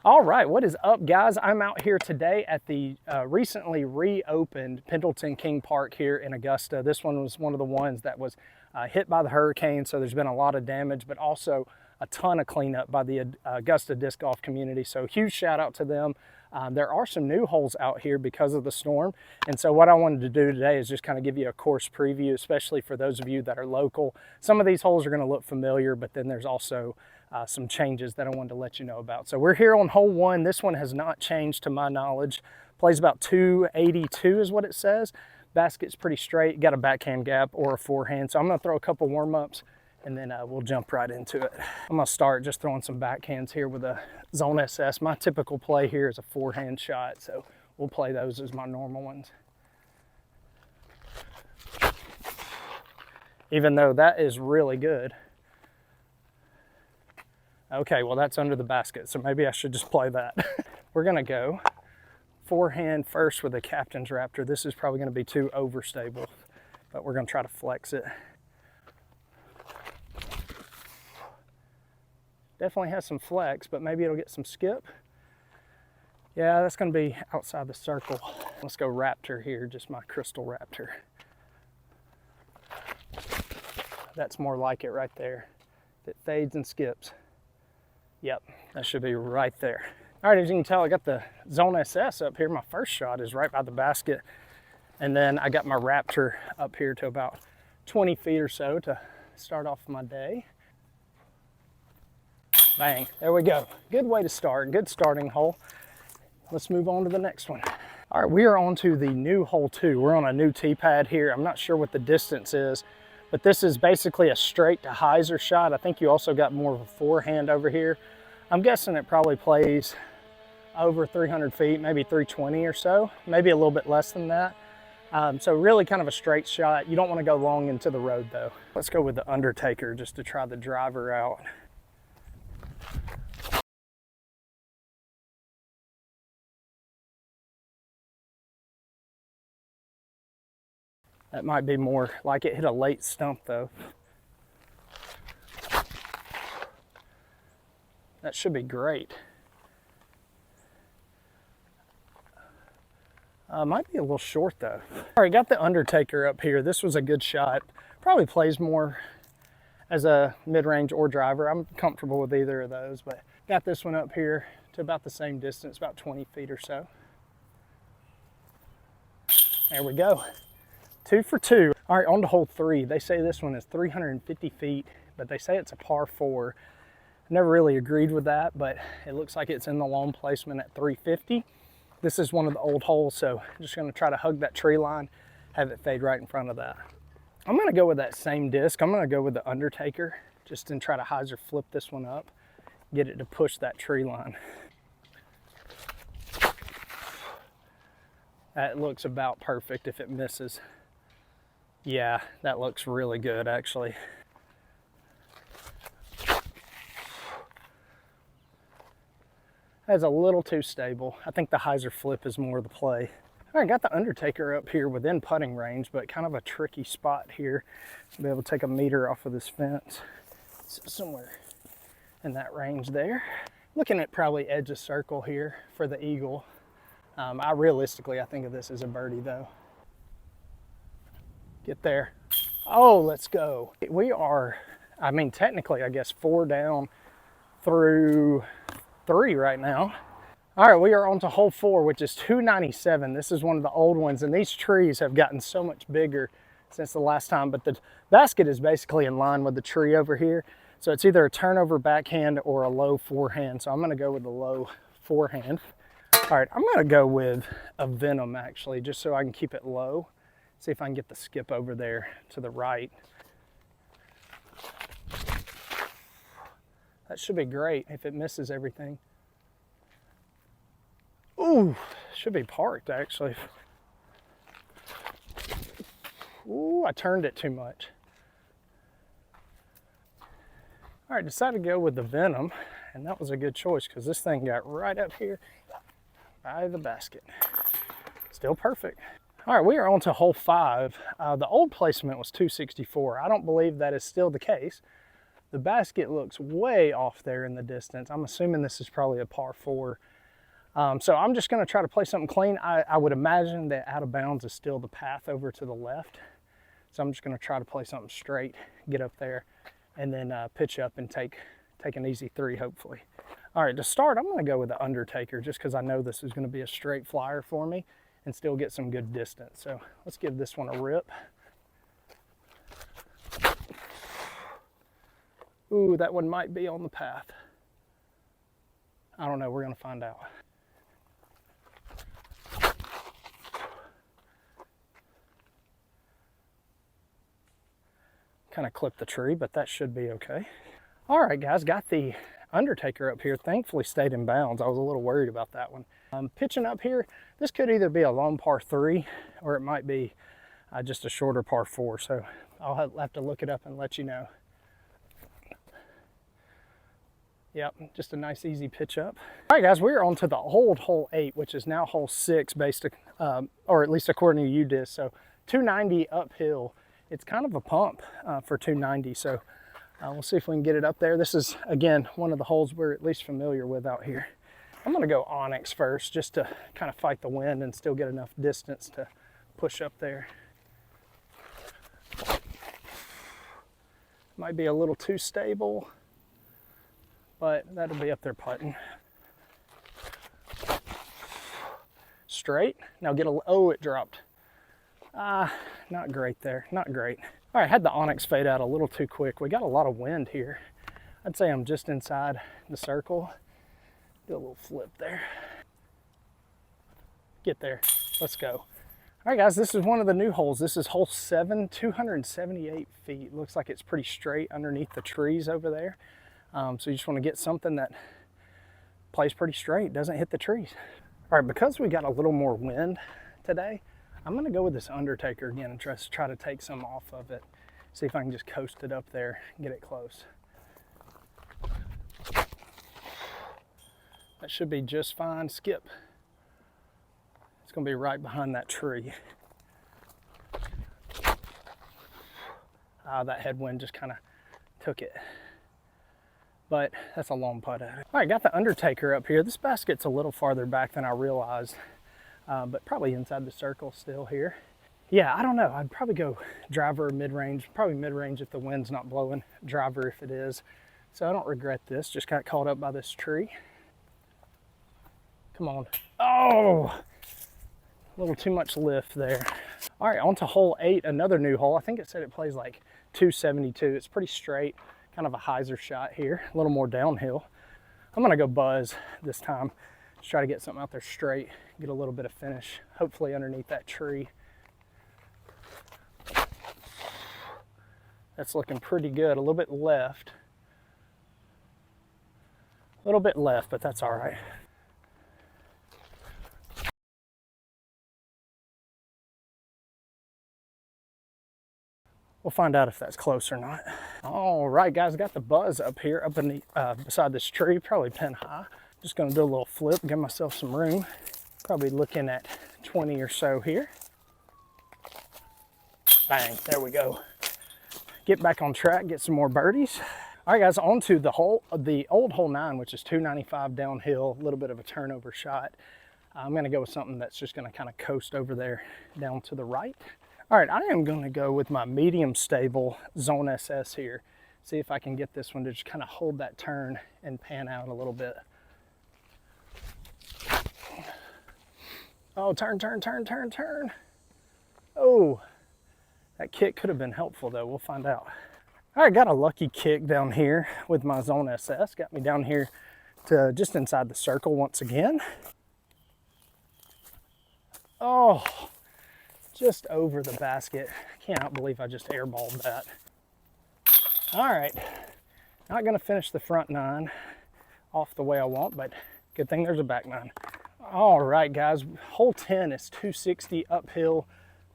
All right, what is up, guys? I'm out here today at the recently reopened Pendleton King Park here in Augusta. This one was one of the ones that was hit by the hurricane, so there's been a lot of damage, but also a ton of cleanup by the Augusta disc golf community. So huge shout out to them. There are some new holes out here because of the storm. And so what I wanted to do today is just kind of give you a course preview, especially for those of you that are local. Some of these holes are going to look familiar, but then there's also some changes that I wanted to let you know about. So we're here on hole one. This one has not changed to my knowledge. Plays about 282 is what it says. Basket's pretty straight. Got a backhand gap or a forehand. So I'm going to throw a couple warm-ups and then we'll jump right into it. I'm going to start just throwing some backhands here with a Zone SS. My typical play here is a forehand shot, so we'll play those as my normal ones. Even though that is really good. Okay, well that's under the basket, so maybe I should just play that. We're gonna go forehand first with the captain's raptor. This is probably gonna be too overstable, but we're gonna try to flex it. Definitely has some flex, but maybe it'll get some skip. Yeah, that's gonna be outside the circle. Let's go raptor here, just my crystal raptor. That's more like it right there. It fades and skips. Yep, that should be right there. All right, as you can tell, I got the Zone SS up here. My first shot is right by the basket. And then I got my Raptor up here to about 20 feet or so to start off my day. Bang, there we go. Good way to start, good starting hole. Let's move on to the next one. All right, we are on to the new hole 2. We're on a new tee pad here. I'm not sure what the distance is, but this is basically a straight to hyzer shot. I think you also got more of a forehand over here. I'm guessing it probably plays over 300 feet, maybe 320 or so, maybe a little bit less than that. So really kind of a straight shot. You don't want to go long into the road though. Let's go with the Undertaker just to try the driver out. That might be more like it hit a late stump though. That should be great. Might be a little short though. All right, got the Undertaker up here. This was a good shot. Probably plays more as a mid-range or driver. I'm comfortable with either of those, but got this one up here to about the same distance, about 20 feet or so. There we go. 2 for 2. All right, on to hole 3. They say this one is 350 feet, but they say it's a par 4. Never really agreed with that, but it looks like it's in the lawn placement at 350. This is one of the old holes, so I'm just gonna try to hug that tree line, have it fade right in front of that. I'm gonna go with that same disc. I'm gonna go with the Undertaker, just and try to hyzer flip this one up, get it to push that tree line. That looks about perfect if it misses. Yeah, that looks really good actually. That's a little too stable. I think the hyzer flip is more the play. All right, got the Undertaker up here within putting range, but kind of a tricky spot here. I'll be able to take a meter off of this fence. So somewhere in that range there. Looking at probably edge of circle here for the eagle. I think of this as a birdie though. Get there. Oh, let's go. We are, I mean, technically, I guess 4 down through 3 right now. All right, we are on to hole 4, which is 297. This is one of the old ones, and these trees have gotten so much bigger since the last time, but the basket is basically in line with the tree over here. So it's either a turnover backhand or a low forehand. So I'm gonna go with the low forehand. All right, I'm gonna go with a Venom actually, just so I can keep it low. See if I can get the skip over there to the right. That should be great if it misses everything. Ooh, should be parked actually. Ooh, I turned it too much. All right, decided to go with the Venom, and that was a good choice because this thing got right up here by the basket. Still perfect. All right, we are on to hole 5. The old placement was 264. I don't believe that is still the case. The basket looks way off there in the distance. I'm assuming this is probably a par 4. So I'm just going to try to play something clean. I would imagine that out of bounds is still the path over to the left. So I'm just going to try to play something straight, get up there, and then pitch up and take an easy 3, hopefully. All right, to start, I'm going to go with the Undertaker just because I know this is going to be a straight flyer for me and still get some good distance. So let's give this one a rip. Ooh, that one might be on the path. I don't know, we're going to find out. Kind of clipped the tree, but that should be okay. All right, guys, got the Undertaker up here. Thankfully stayed in bounds. I was a little worried about that one. Pitching up here, this could either be a long par 3 or it might be just a shorter par 4. So I'll have to look it up and let you know. Yep, just a nice easy pitch up. All right, guys, we're on to the old hole 8, which is now hole 6 based, or at least according to UDisc. So 290 uphill. It's kind of a pump for 290. So we'll see if we can get it up there. This is, again, one of the holes we're at least familiar with out here. I'm going to go onyx first just to kind of fight the wind and still get enough distance to push up there. Might be a little too stable, but that'll be up there putting. Straight. Now get a, oh, it dropped. Not great there, not great. All right, had the onyx fade out a little too quick. We got a lot of wind here. I'd say I'm just inside the circle. Do a little flip there. Get there, let's go. All right, guys, this is one of the new holes. This is hole 7, 278 feet. Looks like it's pretty straight underneath the trees over there. So you just want to get something that plays pretty straight, doesn't hit the trees. All right, because we got a little more wind today, I'm going to go with this Undertaker again and try to take some off of it. See if I can just coast it up there and get it close. That should be just fine. Skip. It's going to be right behind that tree. That headwind just kind of took it. But that's a long putt at it. All right, got the Undertaker up here. This basket's a little farther back than I realized. But probably inside the circle still here. Yeah, I don't know. I'd probably go driver or mid-range. Probably mid-range if the wind's not blowing. Driver if it is. So I don't regret this. Just got caught up by this tree. Come on. Oh! A little too much lift there. All right, on to hole 8, another new hole. I think it said it plays like 272. It's pretty straight. Kind of a hyzer shot here. A little more downhill. I'm going to go buzz this time. Just try to get something out there straight, get a little bit of finish, hopefully underneath that tree. That's looking pretty good. A little bit left. A little bit left, but that's all right. We'll find out if that's close or not. All right, guys, got the buzz up here, up in the, beside this tree, probably pin high. Just gonna do a little flip, give myself some room. Probably looking at 20 or so here. Bang, there we go. Get back on track, get some more birdies. All right, guys, on to the old hole 9, which is 295 downhill, a little bit of a turnover shot. I'm gonna go with something that's just gonna kind of coast over there down to the right. All right, I am gonna go with my medium stable Zone SS here. See if I can get this one to just kind of hold that turn and pan out a little bit. Oh, turn, turn, turn, turn, turn. Oh, that kick could have been helpful though. We'll find out. All right, got a lucky kick down here with my Zone SS. Got me down here to just inside the circle once again. Oh, just over the basket. Cannot believe I just airballed that. All right, not gonna finish the front 9 off the way I want, but good thing there's a back 9. All right, guys, hole 10 is 260 uphill,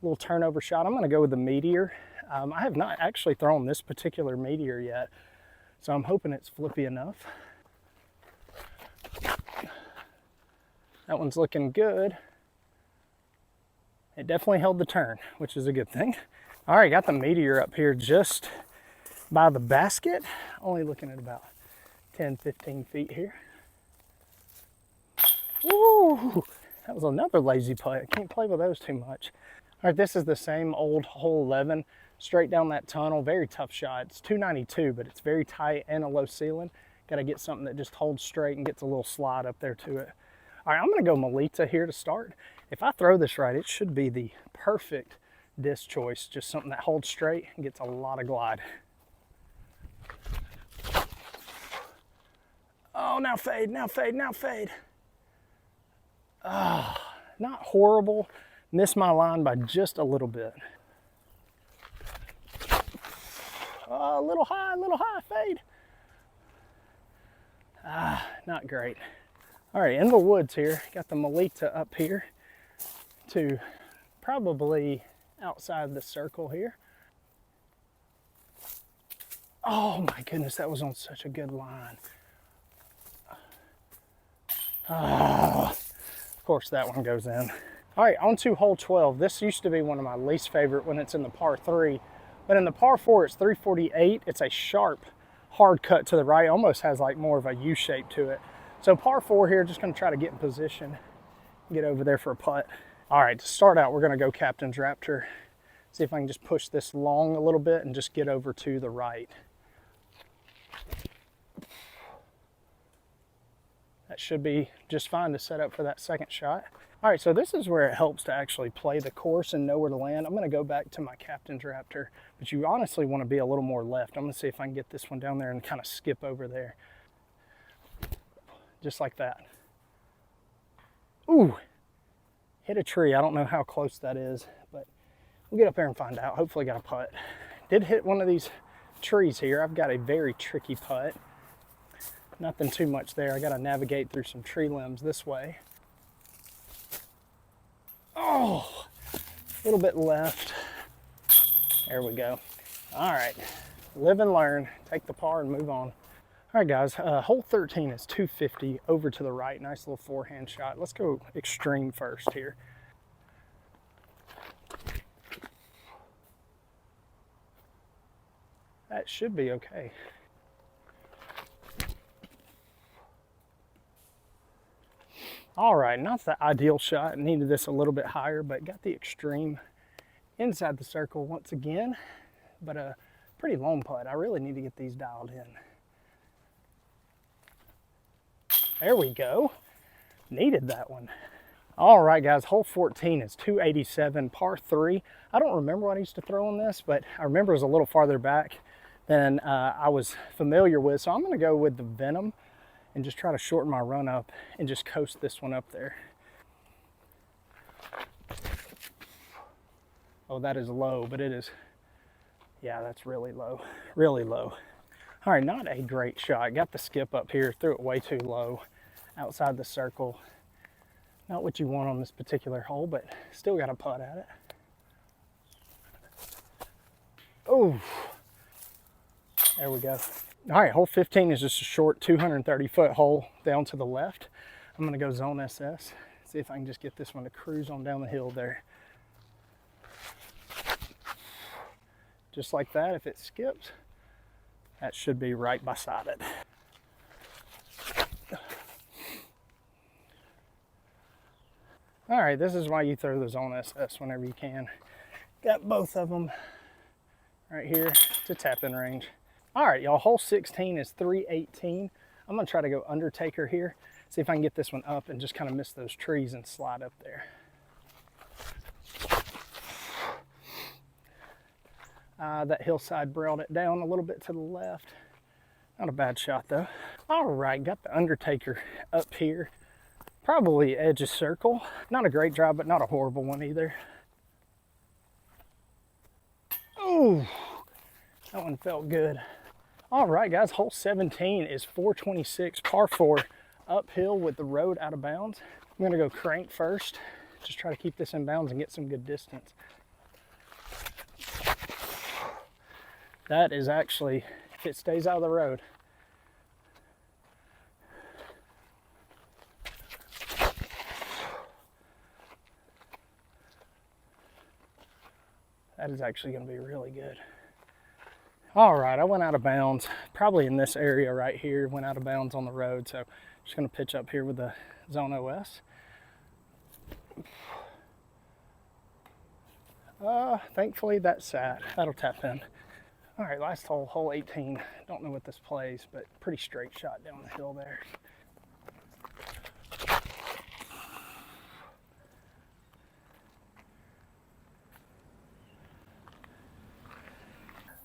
little turnover shot. I'm gonna go with the Meteor. I have not actually thrown this particular Meteor yet, so I'm hoping it's flippy enough. That one's looking good. It definitely held the turn, which is a good thing. All right, got the Meteor up here just by the basket. Only looking at about 10, 15 feet here. Woo! That was another lazy putt. I can't play with those too much. All right, this is the same old hole 11, straight down that tunnel. Very tough shot. It's 292, but it's very tight and a low ceiling. Got to get something that just holds straight and gets a little slide up there to it. All right, I'm going to go Melita here to start. If I throw this right, it should be the perfect disc choice. Just something that holds straight and gets a lot of glide. Oh, now fade, now fade, now fade. Ah, not horrible. Missed my line by just a little bit. Oh, a little high, fade. Ah, not great. All right, in the woods here, got the Melita up here to probably outside the circle here. Oh my goodness, that was on such a good line. Ah, of course that one goes in. All right, on to hole 12. This used to be one of my least favorite when it's in the par 3, but in the par 4, it's 348. It's a sharp, hard cut to the right. Almost has like more of a U shape to it. So par 4 here, just gonna try to get in position, get over there for a putt. All right, to start out, we're gonna go Captain's Raptor. See if I can just push this long a little bit and just get over to the right. That should be just fine to set up for that second shot. All right, so this is where it helps to actually play the course and know where to land. I'm gonna go back to my Captain's Raptor, but you honestly wanna be a little more left. I'm gonna see if I can get this one down there and kind of skip over there. Just like that. Ooh, hit a tree. I don't know how close that is, but we'll get up there and find out. Hopefully got a putt. Did hit one of these trees here. I've got a very tricky putt. Nothing too much there. I gotta navigate through some tree limbs this way. Oh, a little bit left. There we go. All right, live and learn. Take the par and move on. All right, guys, hole 13 is 250 over to the right. Nice little forehand shot. Let's go extreme first here. That should be okay. All right, not the ideal shot. Needed this a little bit higher, but got the extreme inside the circle once again, but a pretty long putt. I really need to get these dialed in. There we go. Needed that one. All right, guys, hole 14 is 287, par 3. I don't remember what I used to throw on this, but I remember it was a little farther back than I was familiar with. So I'm gonna go with the Venom and just try to shorten my run up and just coast this one up there. Oh, that is low, but it is, yeah, that's really low, really low. All right, not a great shot. Got the skip up here, threw it way too low outside the circle. Not what you want on this particular hole, but still got a putt at it. Oh, there we go. All right, hole 15 is just a short 230-foot hole down to the left. I'm gonna go zone SS, see if I can just get this one to cruise on down the hill there. Just like that, if it skips, that should be right beside it. All right, this is why you throw the zone SS whenever you can. Got both of them right here to tap-in range. All right, y'all, hole 16 is 318. I'm gonna try to go Undertaker here, see if I can get this one up and just kind of miss those trees and slide up there. That hillside brailed it down a little bit to the left. Not a bad shot though. All right, got the Undertaker up here. Probably edge of circle. Not a great drive, but not a horrible one either. Ooh, that one felt good. All right, guys, hole 17 is 426, par 4, uphill with the road out of bounds. I'm gonna go crank first. Just try to keep this in bounds and get some good distance. That is actually, if it stays out of the road. That is actually gonna be really good. All right, I went out of bounds, probably in this area right here, went out of bounds on the road. So I'm just gonna pitch up here with the Zone OS. Thankfully that sat, that'll tap in. All right, last hole, hole 18. Don't know what this plays, but pretty straight shot down the hill there.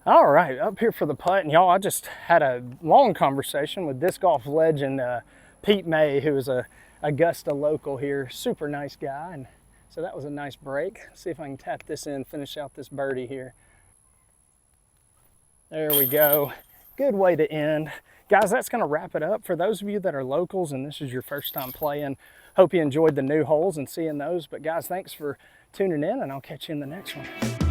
All right, up here for the putt, and y'all, I just had a long conversation with disc golf legend Pete May, who is a Augusta local here, super nice guy, and so that was a nice break. See if I can tap this in, finish out this birdie here. There we go. Good way to end. Guys, that's gonna wrap it up. For those of you that are locals and this is your first time playing, hope you enjoyed the new holes and seeing those. But guys, thanks for tuning in, and I'll catch you in the next one.